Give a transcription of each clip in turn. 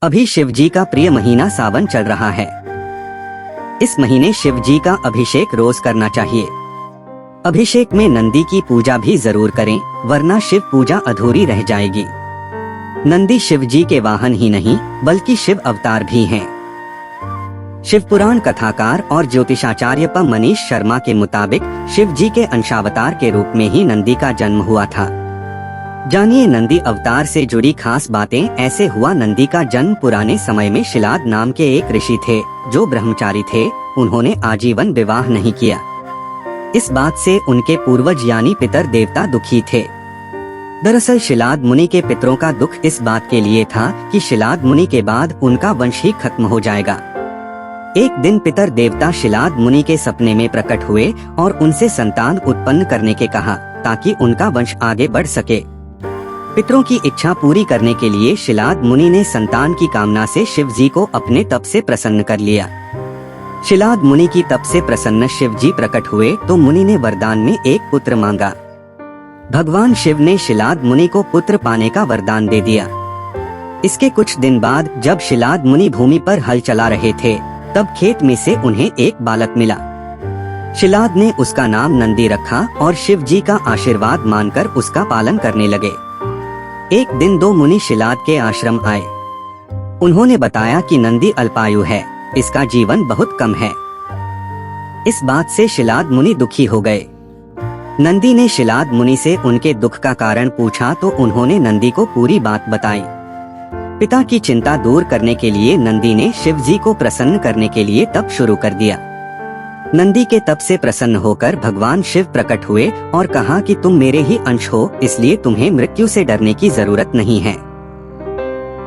अभी शिव जी का प्रिय महीना सावन चल रहा है। इस महीने शिव जी का अभिषेक रोज करना चाहिए। अभिषेक में नंदी की पूजा भी जरूर करें, वरना शिव पूजा अधूरी रह जाएगी। नंदी शिव जी के वाहन ही नहीं बल्कि शिव अवतार भी हैं। शिव पुराण कथाकार और ज्योतिषाचार्य प मनीष शर्मा के मुताबिक शिव जी के अंशावतार के रूप में ही नंदी का जन्म हुआ था। जानिए नंदी अवतार से जुड़ी खास बातें। ऐसे हुआ नंदी का जन्म पुराने समय में शिलाद नाम के एक ऋषि थे जो ब्रह्मचारी थे। उन्होंने आजीवन विवाह नहीं किया। इस बात से उनके पूर्वज यानी पितर देवता दुखी थे। दरअसल शिलाद मुनि के पितरों का दुख इस बात के लिए था कि शिलाद मुनि के बाद उनका वंश ही खत्म हो जाएगा। एक दिन पितर देवता शिलाद मुनि के सपने में प्रकट हुए और उनसे संतान उत्पन्न करने के कहा ताकि उनका वंश आगे बढ़ सके। पितरों की इच्छा पूरी करने के लिए शिलाद मुनि ने संतान की कामना से शिव जी को अपने तप से प्रसन्न कर लिया। शिलाद मुनि की तप से प्रसन्न शिव जी प्रकट हुए तो मुनि ने वरदान में एक पुत्र मांगा। भगवान शिव ने शिलाद मुनि को पुत्र पाने का वरदान दे दिया। इसके कुछ दिन बाद जब शिलाद मुनि भूमि पर हल चला रहे थे तब खेत में से उन्हें एक बालक मिला। शिलाद ने उसका नाम नंदी रखा और शिव जी का आशीर्वाद मानकर उसका पालन करने लगे। एक दिन दो मुनि शिलाद के आश्रम आए। उन्होंने बताया कि नंदी अल्पायु है, इसका जीवन बहुत कम है। इस बात से शिलाद मुनि दुखी हो गए। नंदी ने शिलाद मुनि से उनके दुख का कारण पूछा तो उन्होंने नंदी को पूरी बात बताई। पिता की चिंता दूर करने के लिए नंदी ने शिव जी को प्रसन्न करने के लिए तप शुरू कर दिया। नंदी के तप से प्रसन्न होकर भगवान शिव प्रकट हुए और कहा कि तुम मेरे ही अंश हो, इसलिए तुम्हें मृत्यु से डरने की जरूरत नहीं है।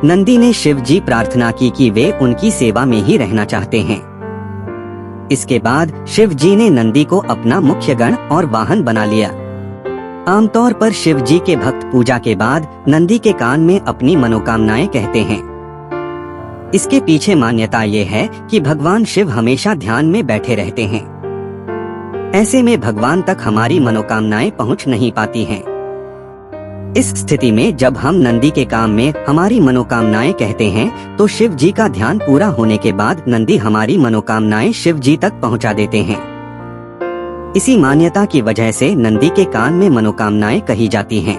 नंदी ने शिव जी प्रार्थना की कि वे उनकी सेवा में ही रहना चाहते हैं। इसके बाद शिव जी ने नंदी को अपना मुख्य गण और वाहन बना लिया। आमतौर पर शिव जी के भक्त पूजा के बाद नंदी के कान में अपनी मनोकामनाएं कहते हैं। इसके पीछे मान्यता ये है कि भगवान शिव हमेशा ध्यान में बैठे रहते हैं। ऐसे में भगवान तक हमारी मनोकामनाएं पहुंच नहीं पाती हैं। इस स्थिति में जब हम नंदी के काम में हमारी मनोकामनाएं कहते हैं तो शिव जी का ध्यान पूरा होने के बाद नंदी हमारी मनोकामनाएं शिव जी तक पहुंचा देते हैं। इसी मान्यता की वजह से नंदी के कान में मनोकामनाएं कही जाती हैं।